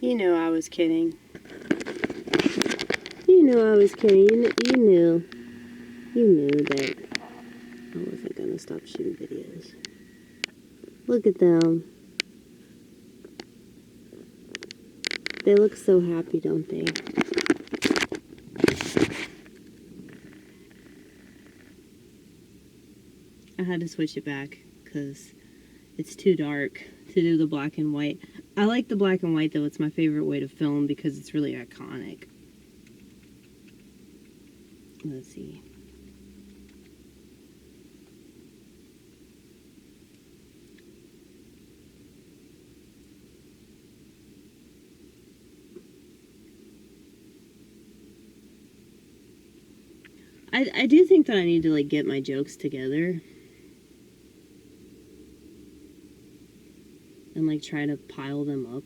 You knew I was kidding. You knew I was kidding. You knew that I wasn't going to stop shooting videos. Look at them. They look so happy, don't they? I had to switch it back because it's too dark to do the black and white. I like the black and white though. It's my favorite way to film because it's really iconic. Let's see. I do think that I need to, like, get my jokes together. And, like, try to pile them up.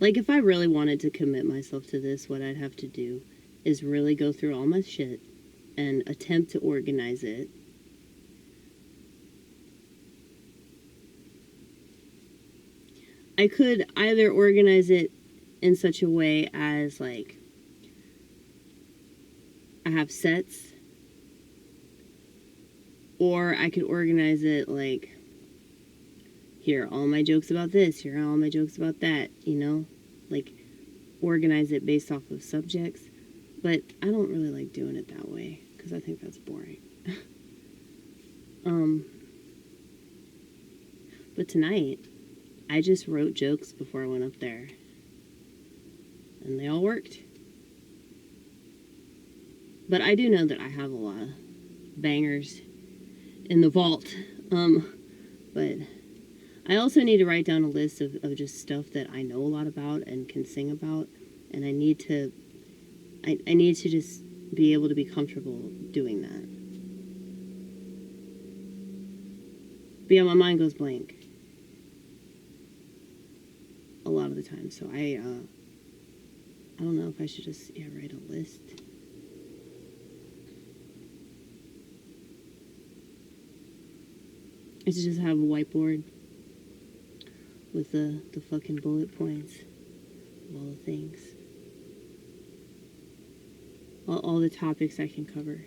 Like, if I really wanted to commit myself to this, what I'd have to do is really go through all my shit and attempt to organize it. I could either organize it in such a way as, like, I have sets, or I could organize it like, here are all my jokes about this, here are all my jokes about that, you know? Like, organize it based off of subjects. But I don't really like doing it that way, because I think that's boring. But tonight, I just wrote jokes before I went up there. And they all worked. But I do know that I have a lot of bangers in the vault. But I also need to write down a list of just stuff that I know a lot about and can sing about. And I need to just be able to be comfortable doing that. But yeah, my mind goes blank a lot of the time. So I don't know if I should just write a list. I should just have a whiteboard with the fucking bullet points of all the things. All the topics I can cover.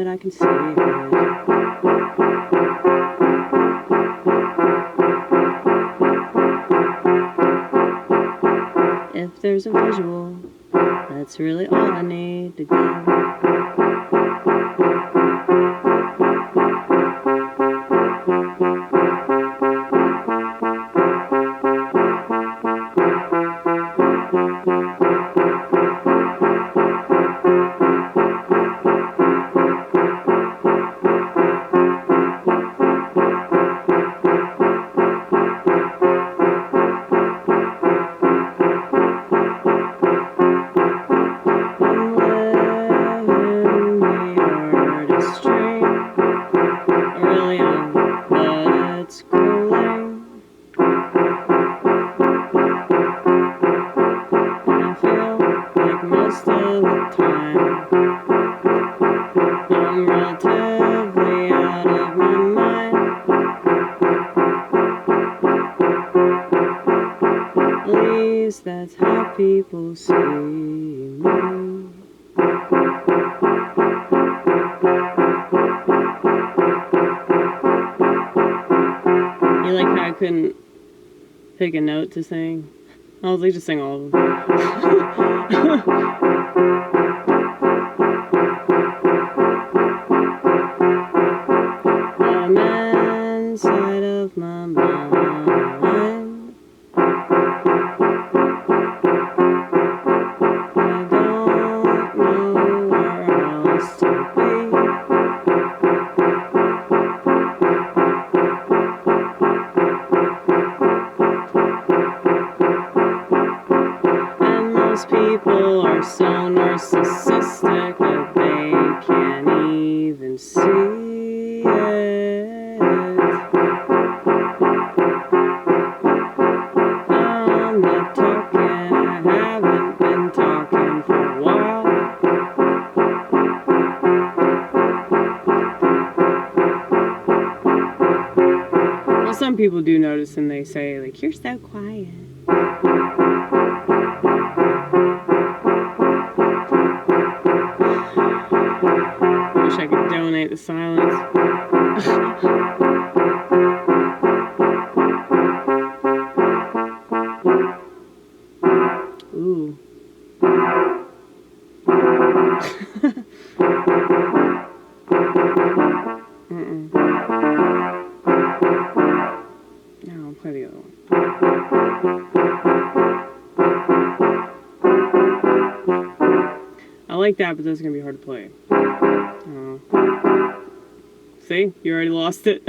I can see it. If there's a visual, that's really all I need to go. That's how people see me. You like how I couldn't pick a note to sing? I was like, just sing all of them. I'm inside of my mind. Most people are so narcissistic that they can't even see it. I'm not talking, I haven't been talking for a while. Well, some people do notice and they say, like, you're so quiet. Wish I could donate the silence. Ooh. No, I'll play the other one. I like that, but that's gonna be hard to play. See? You already lost it.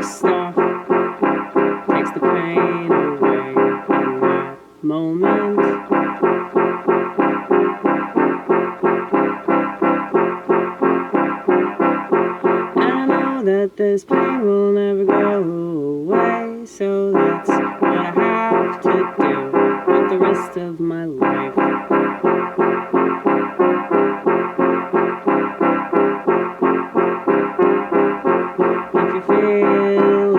Stuff takes the pain away in that moment. And I know that this pain will never go away, so that's what I have to do with the rest of my life. If you feel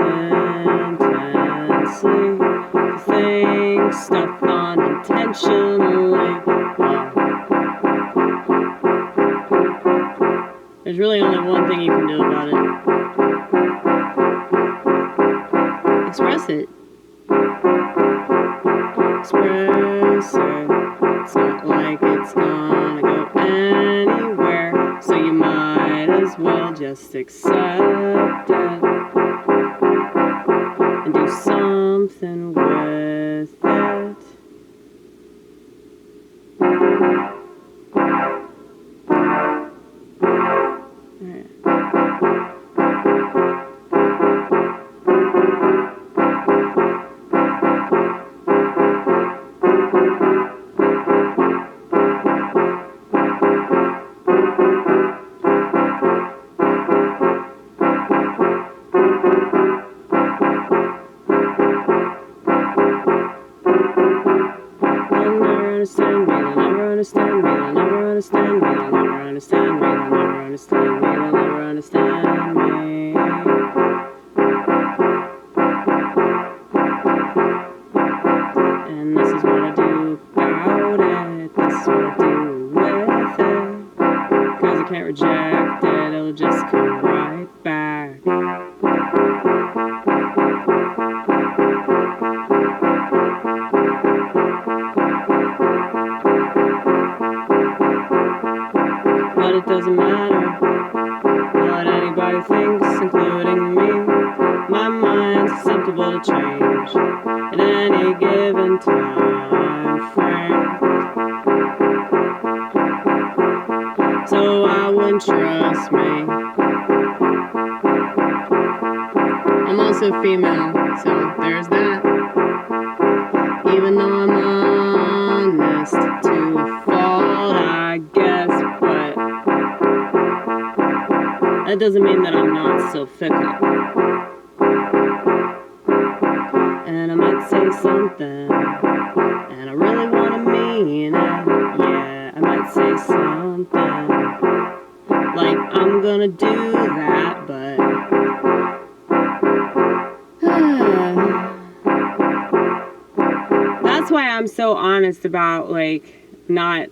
intensely, if you think stuff unintentionally, there's really only one thing you can do about it. Express it. Express it. It's not like it's gonna go anywhere, so you might as well just accept it and do something with it. Understand me, they'll never understand me, they'll never understand me, they'll never understand me, they'll never understand me, they'll never understand me. And this is what I do about it, this is what I do with it, 'cause I can't reject it, it'll just come right back. But it doesn't matter what anybody thinks, including me. My mind's susceptible to change at any given time frame. So I wouldn't trust me. I'm also female, so there's that. Even though I'm honest to a fault, I guess, but that doesn't mean that I'm not still fickle. And I might say something, and I really want to mean it. Yeah, I might say something like I'm gonna do that, but that's why I'm so honest about, like, not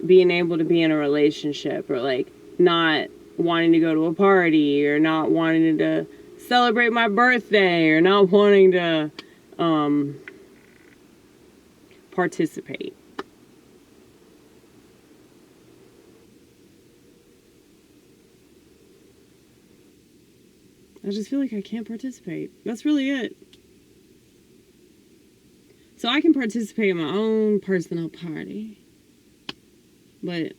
being able to be in a relationship, or like not wanting to go to a party, or not wanting to celebrate my birthday, or not wanting to participate. I just feel like I can't participate. That's really it. So I can participate in my own personal party, but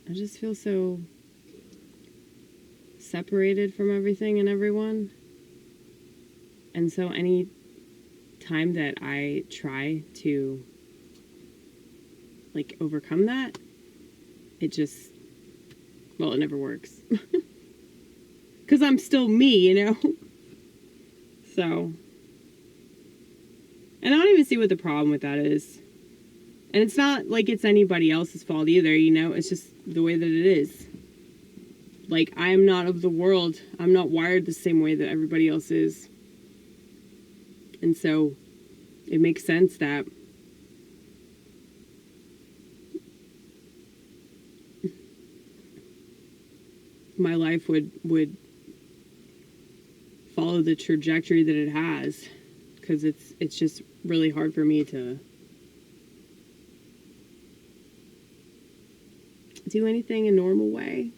I just feel so separated from everything and everyone. And so any time that I try to like overcome that, it just, well, it never works. Because I'm still me, you know? So, and I don't even see what the problem with that is. And it's not like it's anybody else's fault either, you know? It's just the way that it is. Like, I am not of the world. I'm not wired the same way that everybody else is. And so, it makes sense that my life would follow the trajectory that it has, because it's just really hard for me to do anything a normal way.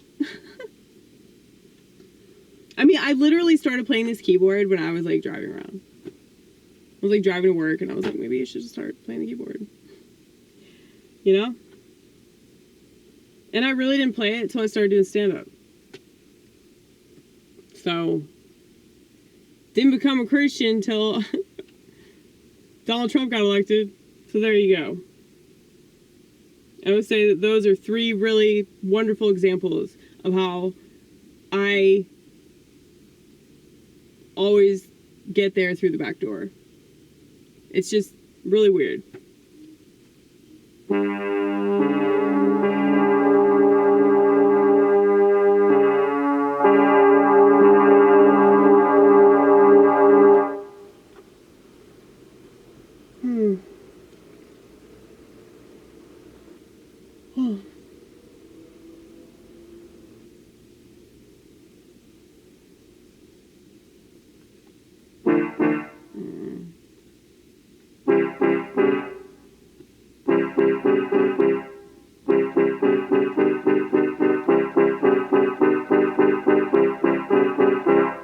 I mean, I literally started playing this keyboard when I was like driving around. I was like driving to work, and I was like, maybe I should just start playing the keyboard, you know? And I really didn't play it until I started doing stand-up. So, didn't become a Christian until Donald Trump got elected. So there you go. I would say that those are 3 really wonderful examples of how I always get there through the back door. It's just really weird.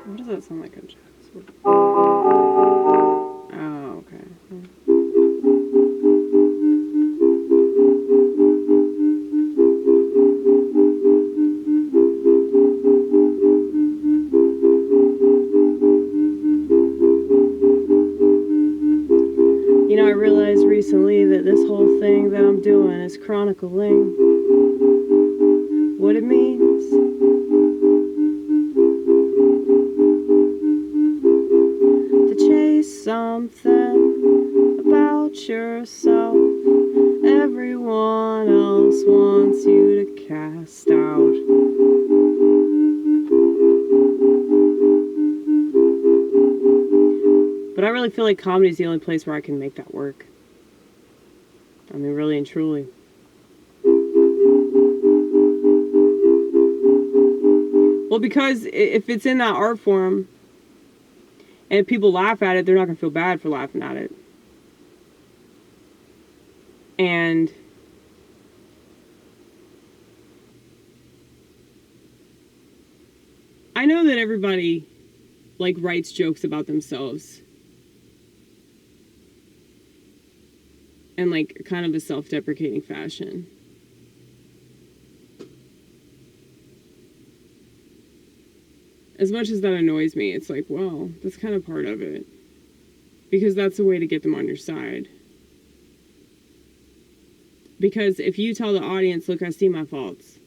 What does that sound like on chat? Oh, okay. You know, I realized recently that this whole thing that I'm doing is chronicling what it means to chase something about yourself everyone else wants you to cast out. But I really feel like comedy is the only place where I can make that work. I mean, really and truly. Well, because if it's in that art form, and if people laugh at it, they're not going to feel bad for laughing at it. And I know that everybody, like, writes jokes about themselves. In, like, kind of a self-deprecating fashion. As much as that annoys me, it's like, well, that's kind of part of it. Because that's a way to get them on your side. Because if you tell the audience, look, I see my faults.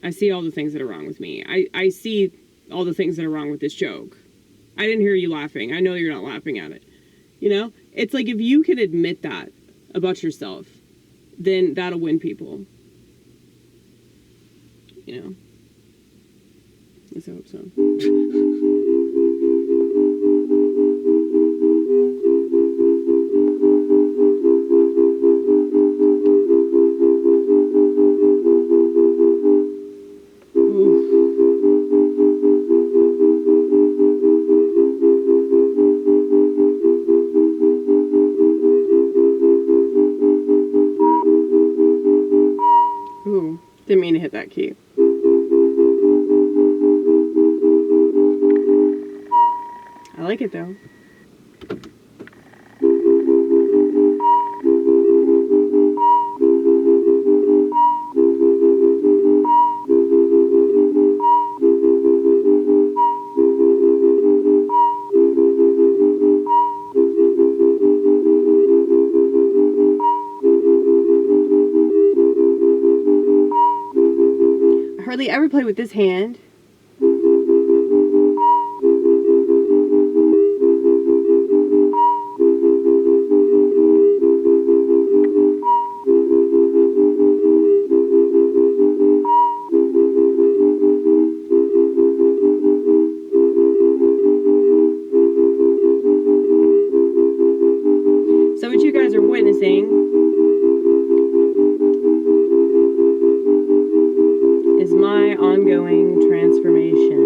I see all the things that are wrong with me. I see all the things that are wrong with this joke. I didn't hear you laughing. I know you're not laughing at it. You know? It's like if you can admit that about yourself, then that'll win people. You know? At least I hope so. Didn't mean to hit that key. I like it though. I hardly ever play with this hand. So what you guys are witnessing is my ongoing transformation.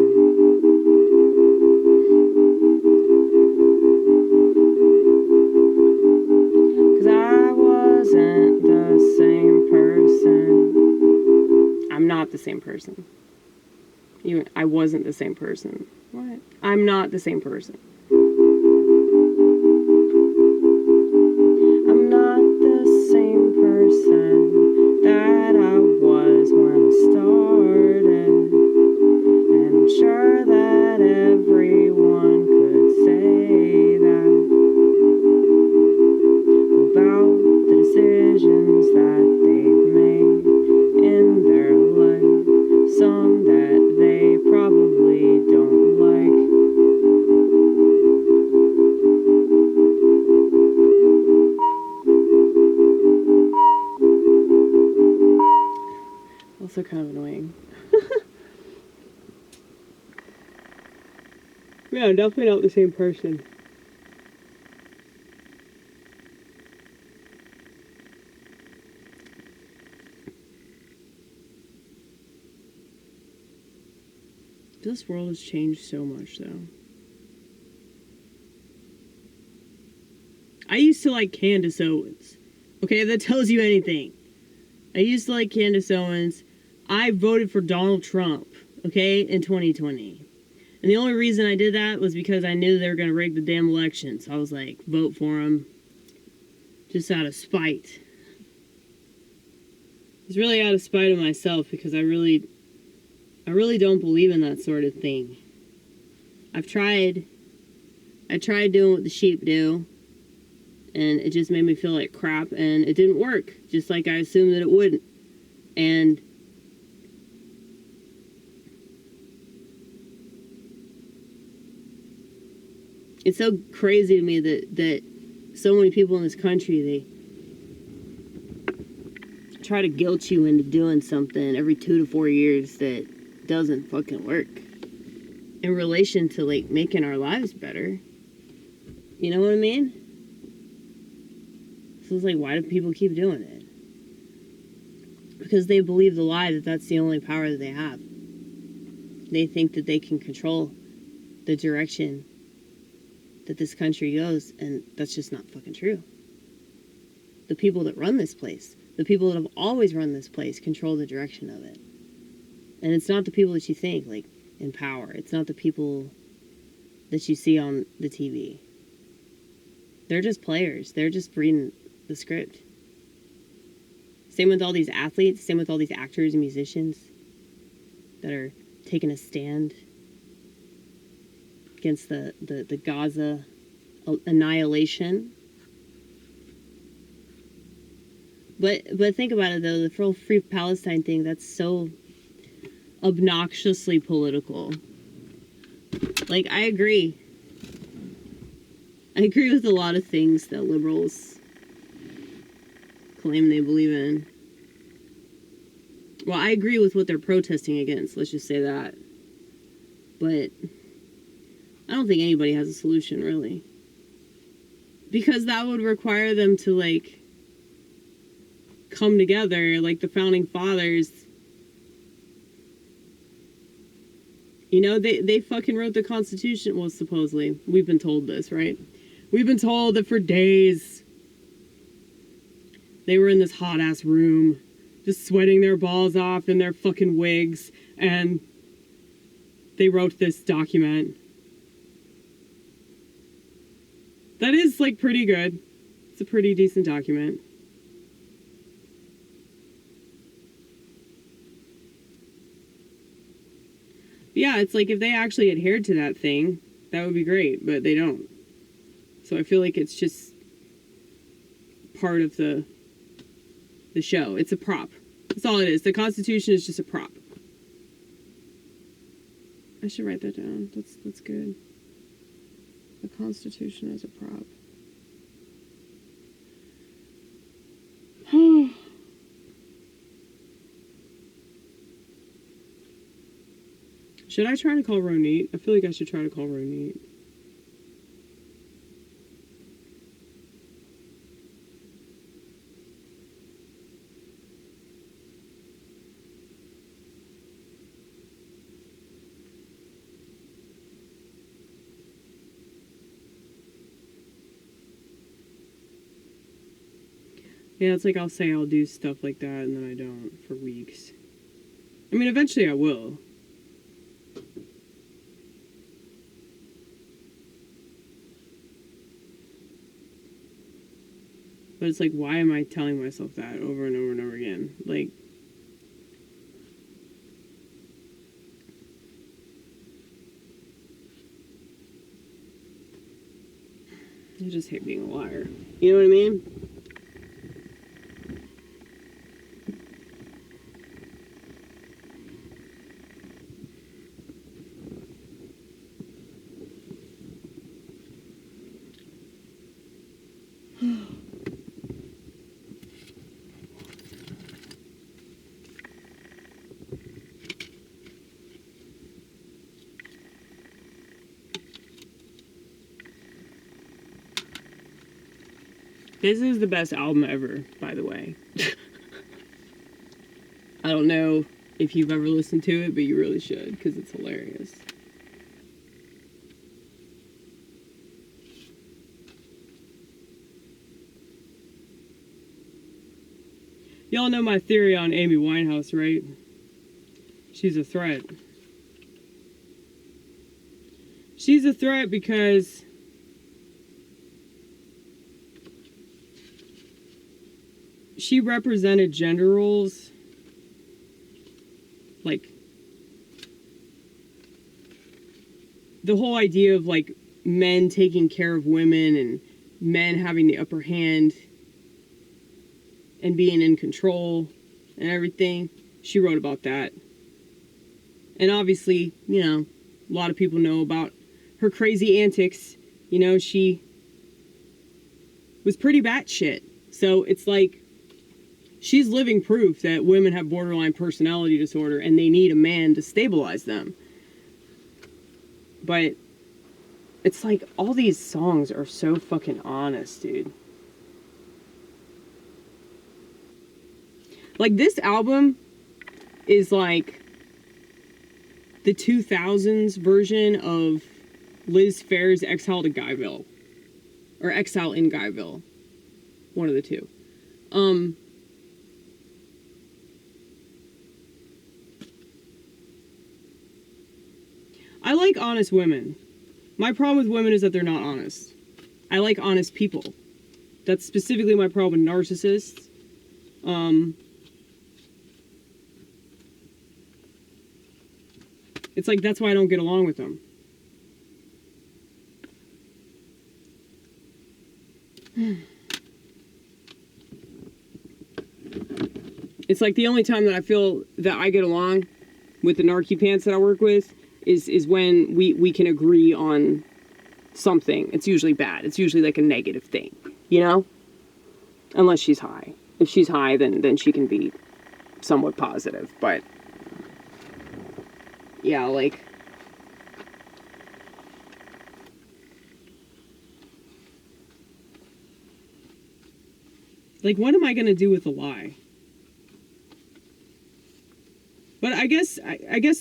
Because I wasn't the same person. I'm not the same person. I wasn't the same person. What? I'm not the same person. I'm not the same person that I was when I started. And I'm sure that everyone could say that about the decisions that they've made in their life. Some that they probably don't like. Also kind of annoying. Yeah, definitely not the same person. This world has changed so much, though. I used to like Candace Owens. Okay, if that tells you anything. I used to like Candace Owens. I voted for Donald Trump, okay, in 2020. And the only reason I did that was because I knew they were going to rig the damn election. So I was like, vote for him. Just out of spite. It's really out of spite of myself because I really don't believe in that sort of thing. I tried doing what the sheep do, and it just made me feel like crap, and it didn't work, just like I assumed that it wouldn't. And it's so crazy to me that so many people in this country, they try to guilt you into doing something every 2 to 4 years that doesn't fucking work in relation to like making our lives better. You know what I mean? So it's like, why do people keep doing it? Because they believe the lie that that's the only power that they have. They think that they can control the direction that this country goes, and that's just not fucking true. The people that run this place, the people that have always run this place, control the direction of it. And it's not the people that you think, like, in power. It's not the people that you see on the TV. They're just players. They're just reading the script. Same with all these athletes, same with all these actors and musicians that are taking a stand against the Gaza annihilation. But think about it, though, the whole Free Palestine thing, that's so obnoxiously political. Like, I agree with a lot of things that liberals claim they believe in. Well, I agree with what they're protesting against, let's just say that. But I don't think anybody has a solution, really. Because that would require them to, like, come together like the founding fathers. You know, they fucking wrote the Constitution. Well, supposedly. We've been told this, right? We've been told that for days they were in this hot-ass room just sweating their balls off in their fucking wigs, and they wrote this document. That is, like, pretty good. It's a pretty decent document. Yeah, it's like if they actually adhered to that thing, that would be great, but they don't. So I feel like it's just part of the show. It's a prop. That's all it is. The Constitution is just a prop. I should write that down. That's good. The Constitution is a prop. Should I try to call Ronit? I feel like I should try to call Ronit. Yeah, it's like I'll say I'll do stuff like that and then I don't for weeks. I mean, eventually I will. But it's like, why am I telling myself that over and over and over again? Like, I just hate being a liar. You know what I mean? This is the best album ever, by the way. I don't know if you've ever listened to it, but you really should, because it's hilarious. Y'all know my theory on Amy Winehouse, right? She's a threat. She's a threat because she represented gender roles, like, the whole idea of, like, men taking care of women and men having the upper hand and being in control and everything. She wrote about that. And obviously, you know, a lot of people know about her crazy antics. You know, she was pretty batshit. So it's like, she's living proof that women have borderline personality disorder and they need a man to stabilize them. But it's like all these songs are so fucking honest, dude. Like, this album is like the 2000s version of Liz Phair's Exile to Guyville. Or Exile in Guyville. One of the two. I like honest women. My problem with women is that they're not honest. I like honest people. That's specifically my problem with narcissists. It's like, that's why I don't get along with them. It's like the only time that I feel that I get along with the narky pants that I work with is when we can agree on something. It's usually bad. It's usually like a negative thing, you know? Unless she's high. If she's high, then she can be somewhat positive, but yeah, like, what am I gonna do with a lie? But I guess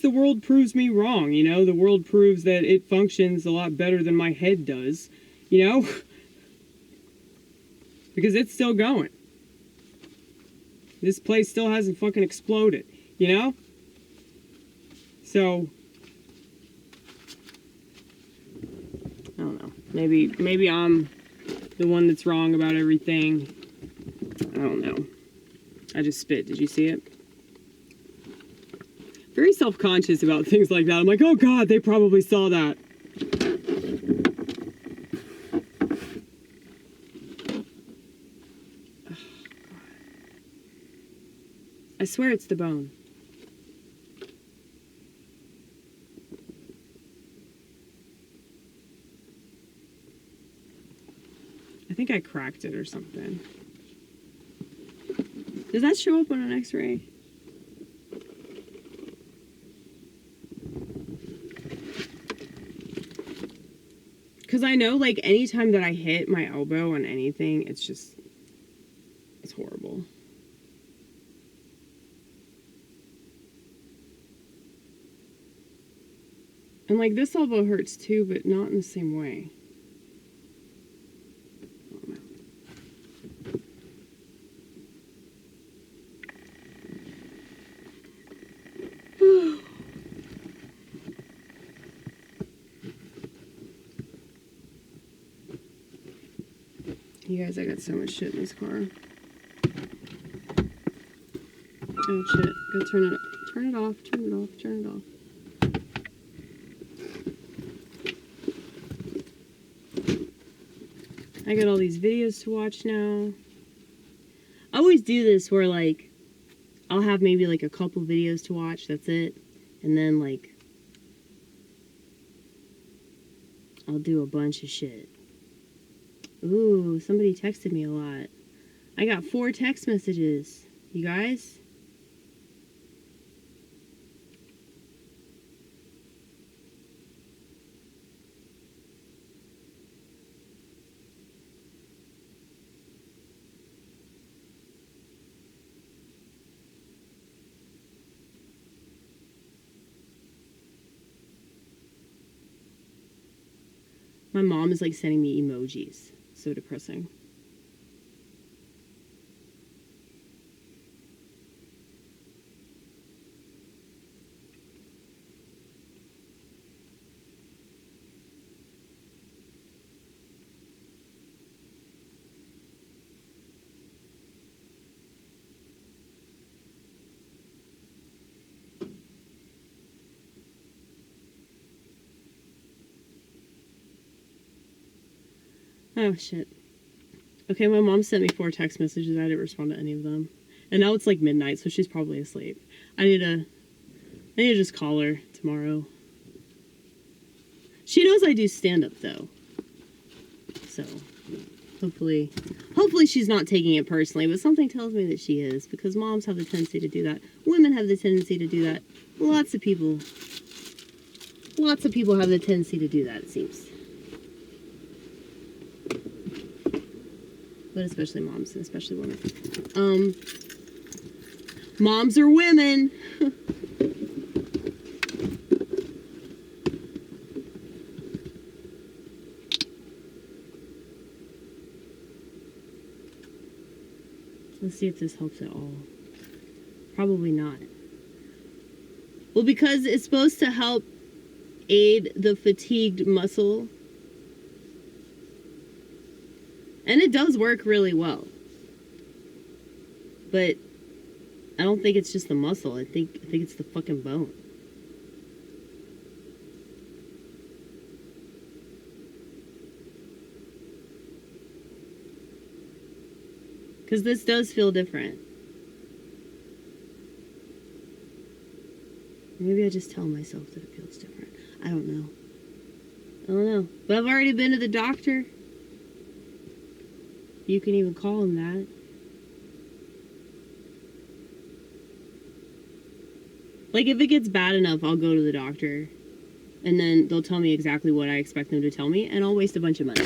the world proves me wrong, you know? The world proves that it functions a lot better than my head does, you know? Because it's still going. This place still hasn't fucking exploded, you know? So, I don't know. Maybe I'm the one that's wrong about everything. I don't know. I just spit. Did you see it? Very self-conscious about things like that. I'm like, oh God, they probably saw that. I swear it's the bone. I think I cracked it or something. Does that show up on an x-ray? Because I know, like, anytime that I hit my elbow on anything, it's horrible. And, like, this elbow hurts too, but not in the same way. You guys, I got so much shit in this car. Oh shit, go turn it off. Turn it off, turn it off, turn it off. I got all these videos to watch now. I always do this where, like, I'll have maybe like a couple videos to watch, that's it. And then, like, I'll do a bunch of shit. Ooh, somebody texted me a lot. I got 4 text messages. You guys? My mom is like sending me emojis. So depressing. Oh shit. Okay, my mom sent me 4 text messages. I didn't respond to any of them. And now it's like midnight, so she's probably asleep. I need to just call her tomorrow. She knows I do stand-up though. So hopefully she's not taking it personally, but something tells me that she is, because moms have the tendency to do that. Women have the tendency to do that. Lots of people have the tendency to do that, it seems. But especially moms, and especially women. Moms are women. Let's see if this helps at all. Probably not. Well, because it's supposed to help aid the fatigued muscle. And it does work really well. But I don't think it's just the muscle. I think it's the fucking bone. Because this does feel different. Maybe I just tell myself that it feels different. I don't know. But I've already been to the doctor. You can even call him that. Like, if it gets bad enough, I'll go to the doctor. And then they'll tell me exactly what I expect them to tell me, and I'll waste a bunch of money.